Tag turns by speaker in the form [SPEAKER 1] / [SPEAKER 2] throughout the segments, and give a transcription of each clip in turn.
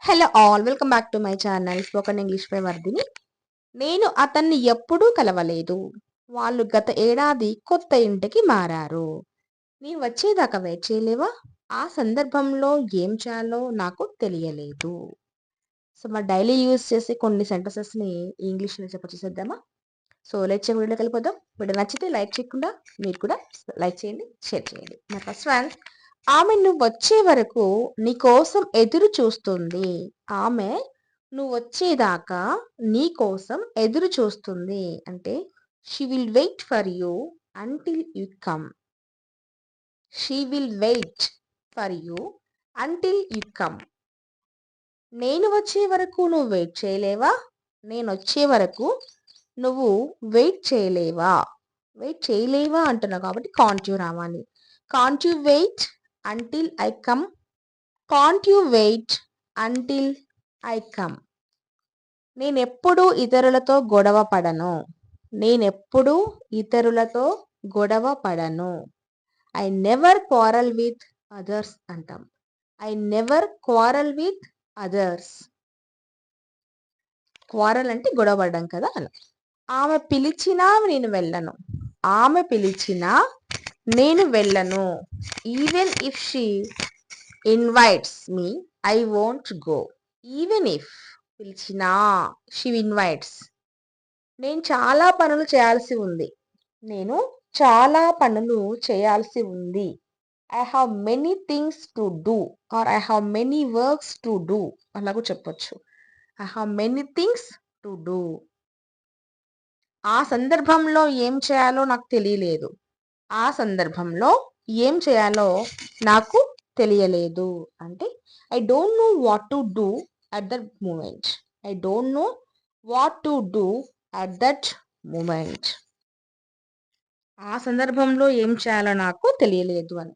[SPEAKER 1] Hello all welcome back to my channel spoken English by Vardhini. నేను అతన్ని ఎప్పుడూ కలవలేదు. వాళ్ళు గత ఏడాది కొత్త ఇంటికి మారారు. నేను వచ్చేదాకా వెయిట్ చేయలేవా? ఆ సందర్భంలో ఏం చేయాలో నాకు తెలియలేదు. సో మా డైలీ యూజ్ చేసే కొన్ని సెంటెన్సెస్ని ఇంగ్లీష్లో చెప్పొచ్చేసేద్దామా? సో లెట్స్ వీడియోకి వెళ్ళిపోదాం. వీడియో నచ్చితే లైక్ చేయకుండా మీరు కూడా లైక్ చేయండి, షేర్ చేయండి. నా ఫస్ట్ వన్, ఆమె నువ్వు వచ్చే వరకు నీ కోసం ఎదురు చూస్తుంది. ఆమె నువ్వు వచ్చేదాకా నీ కోసం ఎదురు చూస్తుంది అంటే she will wait for you until you come. She will wait for you until you come. నేను వచ్చే వరకు నువ్వు వెయిట్ చేయలేవా? నేను వచ్చే వరకు నువ్వు వెయిట్ చేయలేవా? వెయిట్ చేయలేవా అంటున్నావు కాబట్టి కాంట్ యూ రావాలి. Can't you wait until I come. Can't you wait until I come. నేనెప్పుడూ ఇతరులతో గొడవ పడను. నేనెప్పుడూ ఇతరులతో గొడవ పడను. I never quarrel with others అంటాం. I never quarrel with others. Quarrel అంటే గొడవ పడడం కదా అలా. ఆమె పిలిచినా నేను వెళ్ళను. ఆమె పిలిచినా నేను వెళ్ళను. Even if she invites me I won't go. Even if పిలిచినా షీ ఇన్వైట్స్. నేను చాలా పనులు చేయాల్సి ఉంది. నేను చాలా పనులు చేయాల్సి ఉంది. I have many things to do or I have many works to do అలాగూ చెప్పొచ్చు. I have many things to do. ఆ సందర్భంలో ఏం చేయాలో నాకు తెలియలేదు. ఆ సందర్భంలో ఏం చేయాలో నాకు తెలియలేదు అంటే I don't know what to do at that moment. I don't know what to do at that moment. ఆ సందర్భంలో ఏం చేయాలో నాకు తెలియలేదు అని.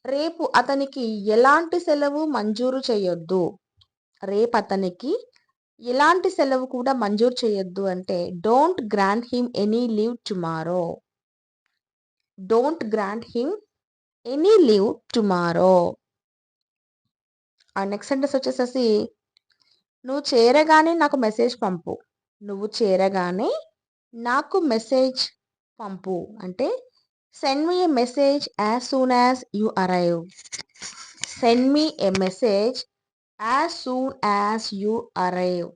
[SPEAKER 1] రేపు అతనికి ఎలాంటి సెలవు మంజూరు చేయొద్దు. రేపు అతనికి ఎలాంటి సెలవు కూడా మంజూరు చేయొద్దు అంటే don't grant him any leave tomorrow. Don't grant him any leave tomorrow. ఆ నెక్స్ట్ సెంటెన్స్ వచ్చేసేసి నువ్వు చేరగానే నాకు మెసేజ్ పంపు. నువ్వు చేరగానే నాకు మెసేజ్ పంపు అంటే send me a message as soon as you arrive. Send me a message as soon as you arrive.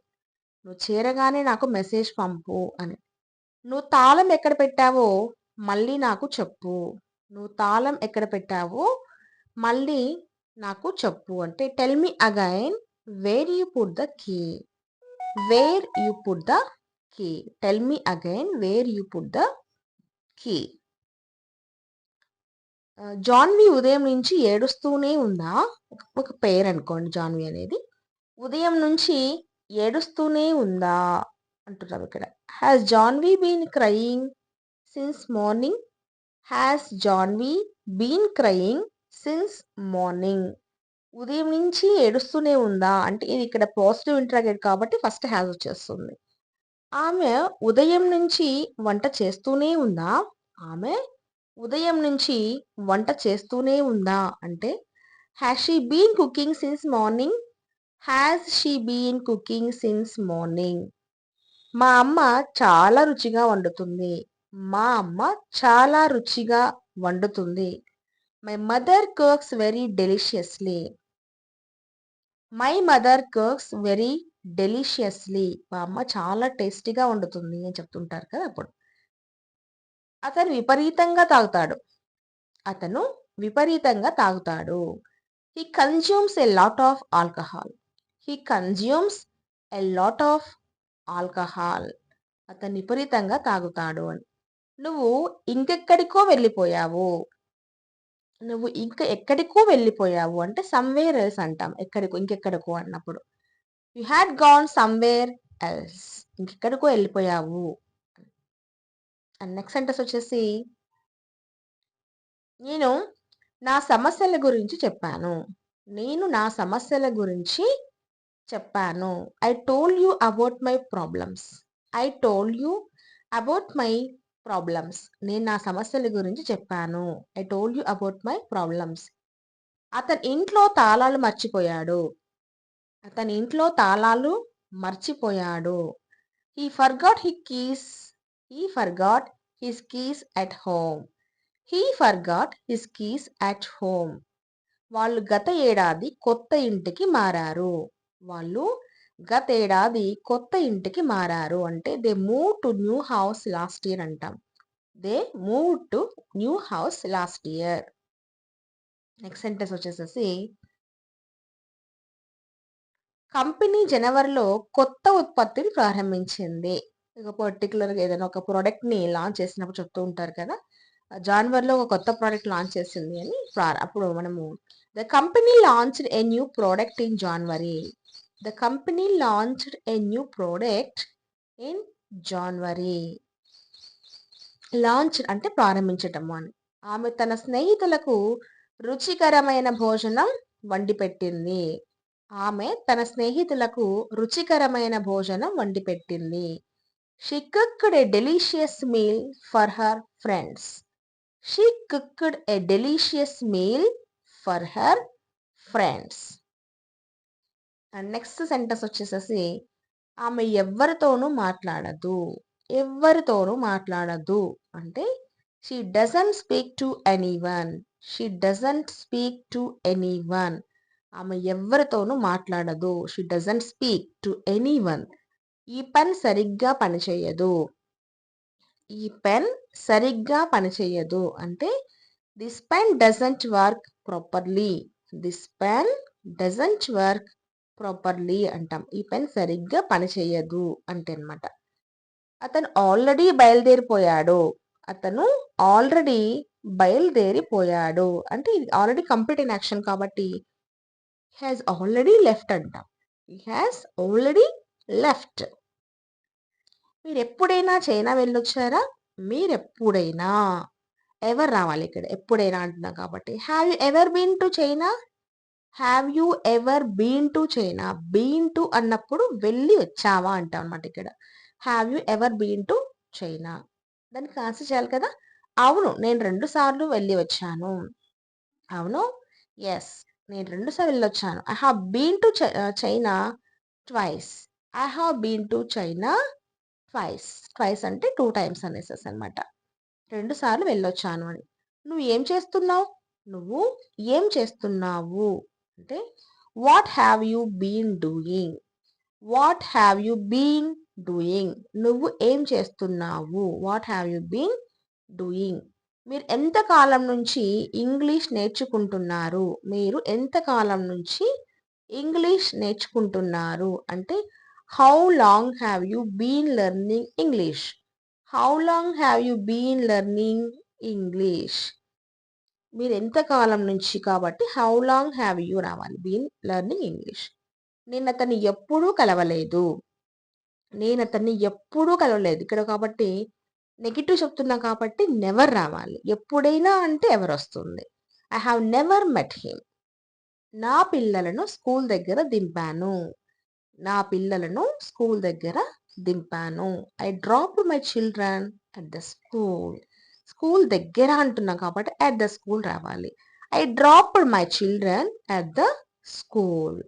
[SPEAKER 1] నువ్వు చేరగానే నాకు మెసేజ్ పంపు అని. నువ్వు తాళం ఎక్కడ పెట్టావో మళ్ళీ నాకు చెప్పు. నువ్వు తాళం ఎక్కడ పెట్టావో మళ్ళీ నాకు చెప్పు అంటే tell me again where you put the key. Where you put the key. Tell me again where you put the key. Janvi ఉదయం నుంచి ఏడుస్తూనే ఉందా? ఒక పేరు అనుకోండి జాన్వి అనేది. ఉదయం నుంచి ఏడుస్తూనే ఉందా అంటున్నాం ఇక్కడ. Has Janvi been crying since morning. Has Janvi been crying since morning. ఉదయం నుంచి ఏడుస్తూనే ఉందా అంటే ఇది ఇక్కడ పాజిటివ్ ఇంటరాగేట్ కాబట్టి ఫస్ట్ హ్యాస్ వచ్చేస్తుంది. ఆమె ఉదయం నుంచి వంట చేస్తూనే ఉందా? ఆమె ఉదయం నుంచి వంట చేస్తూనే ఉందా అంటే has she been cooking since morning. Has she been cooking since morning. మా అమ్మ చాలా రుచిగా వండుతుంది. మా అమ్మ చాలా రుచిగా వండుతుంది. My mother cooks very డెలిషియస్లీ. My mother cooks very డెలిషియస్లీ. మా అమ్మ చాలా టేస్టీగా వండుతుంది అని చెప్తుంటారు కదా అప్పుడు. అతను విపరీతంగా తాగుతాడు. అతను విపరీతంగా తాగుతాడు. He consumes a lot of alcohol. He consumes a lot of alcohol. అతను విపరీతంగా తాగుతాడు అని. నువ్వు ఇంకెక్కడికో వెళ్ళిపోయావు. నువ్వు ఇంకా ఎక్కడికో వెళ్ళిపోయావు అంటే సమ్వేర్ ఎల్స్ అంటాం. ఇంకెక్కడికో అన్నప్పుడు you had gone somewhere else. ఇంకెక్కడికో వెళ్ళిపోయావు. అండ్ నెక్స్ట్ సెంటెన్స్ వచ్చేసి నేను నా సమస్యల గురించి చెప్పాను. నేను నా సమస్యల గురించి చెప్పాను. I told you about my problems. I told you about my problems. నేను నా సమస్యల గురించి చెప్పాను. I told you about my problems. అతని ఇంట్లో తాళాలు మర్చిపోయాడు. అతని ఇంట్లో తాళాలు మర్చిపోయాడు. He forgot his keys at home. He forgot his keys at home. వాళ్ళు గత ఏడాది కొత్త ఇంటికి మారారు. వాళ్ళు గత ఏడాది కొత్త ఇంటికి మారారు అంటే they move to new house last year అంటాం. They move to new house last year. Next sentence వచ్చేసేసి కంపెనీ జనవరిలో కొత్త ఉత్పత్తిని ప్రారంభించింది. ఇక పర్టికులర్గా ఏదైనా ఒక ప్రోడక్ట్ని లాంచ్ చేసినప్పుడు చెప్తూ ఉంటారు కదా, జనవరిలో ఒక కొత్త ప్రోడక్ట్ లాంచ్ చేసింది అని. అప్పుడు మనము the company launched a new product in January. The company launched a new product in January. Launch అంటే ప్రారంభించటము అని. ఆమె తన స్నేహితులకు రుచికరమైన భోజనం వండి పెట్టింది. ఆమె తన స్నేహితులకు రుచికరమైన భోజనం వండి పెట్టింది. She cooked a delicious meal for her friends. She cooked a delicious meal for her friends. And next sentence వచ్చేసేసి ఆమె ఎవ్వరితోనూ మాట్లాడదు. ఎవ్వరితోనూ మాట్లాడదు అంటే she doesn't speak to anyone. She doesn't speak to anyone. ఆమె ఎవ్వరితోనూ మాట్లాడదు. She doesn't speak to anyone. ఈ పెన్ సరిగ్గా పనిచేయదు. ఈ పెన్ సరిగ్గా పనిచేయదు అంటే this pen doesn't work properly. This pen doesn't work properly అంటాం. ఈ పెన్ సరిగ్గా పనిచేయదు అంటే అనమాట. అతను ఆల్రెడీ బయలుదేరిపోయాడు. అతను ఆల్రెడీ బయలుదేరిపోయాడు అంటే ఇది ఆల్రెడీ కంప్లీట్ ఇన్ యాక్షన్ కాబట్టి హ్యాస్ ఆల్రెడీ లెఫ్ట్ అంటాం. He has already left. మీరు ఎప్పుడైనా చైనా వెళ్ళొచ్చారా? మీరెప్పుడైనా, ఎవరు రావాలి ఇక్కడ, ఎప్పుడైనా అంటున్నా కాబట్టి. Have you ever been to China? Have you ever been to China? Been to అన్నప్పుడు వెళ్ళి వచ్చావా అంటాం అనమాట ఇక్కడ. Have you ever been to China? దానికి ఆన్సర్ చేయాలి కదా. అవును, నేను 2 సార్లు వెళ్ళి వచ్చాను. అవును, ఎస్, నేను 2 సార్లు వెళ్ళొచ్చాను. I have been to China twice. I have been to China twice. Twice అంటే 2 టైమ్స్ అనేసేసి అనమాట. 2 సార్లు వెళ్ళొచ్చాను అని. నువ్వు ఏం చేస్తున్నావు? నువ్వు ఏం చేస్తున్నావు అంటే what have you been doing? What have you been doing? నువ్వు ఏం చేస్తున్నావు? What have you been doing? మీరు ఎంతకాలం నుంచి ఇంగ్లీష్ నేర్చుకుంటున్నారు? మీరు ఎంతకాలం నుంచి ఇంగ్లీష్ నేర్చుకుంటున్నారు అంటే how long have you been learning English? How long have you been learning English? మీరు ఎంతకాలం నుంచి కాబట్టి హౌ లాంగ్ హ్యావ్ యూ రావాలి, బీన్ లెర్నింగ్ ఇంగ్లీష్. నేను అతన్ని ఎప్పుడూ కలవలేదు. నేను అతన్ని ఎప్పుడూ కలవలేదు ఇక్కడ కాబట్టి నెగిటివ్ చెప్తున్నా కాబట్టి నెవర్ రావాలి. ఎప్పుడైనా అంటే ఎవరు వస్తుంది. I have never met him. నా పిల్లలను స్కూల్ దగ్గర దింపాను. నా పిల్లలను స్కూల్ దగ్గర దింపాను. I dropped my children at the school. School దగ్గర అంటున్నా కాబట్టి అట్ ద స్కూల్ రావాలి. I dropped my children at the school.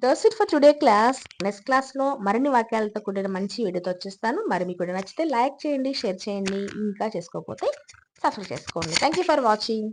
[SPEAKER 1] That's it for today class. Next క్లాస్లో మరిన్ని వాక్యాలతో కూడిన మంచి వీడియోతో వచ్చేస్తాను. మరి మీకు కూడా నచ్చితే లైక్ చేయండి, షేర్ చేయండి, ఇంకా చేసుకోకపోతే సబ్స్క్రైబ్ చేసుకోండి. Thank you for watching.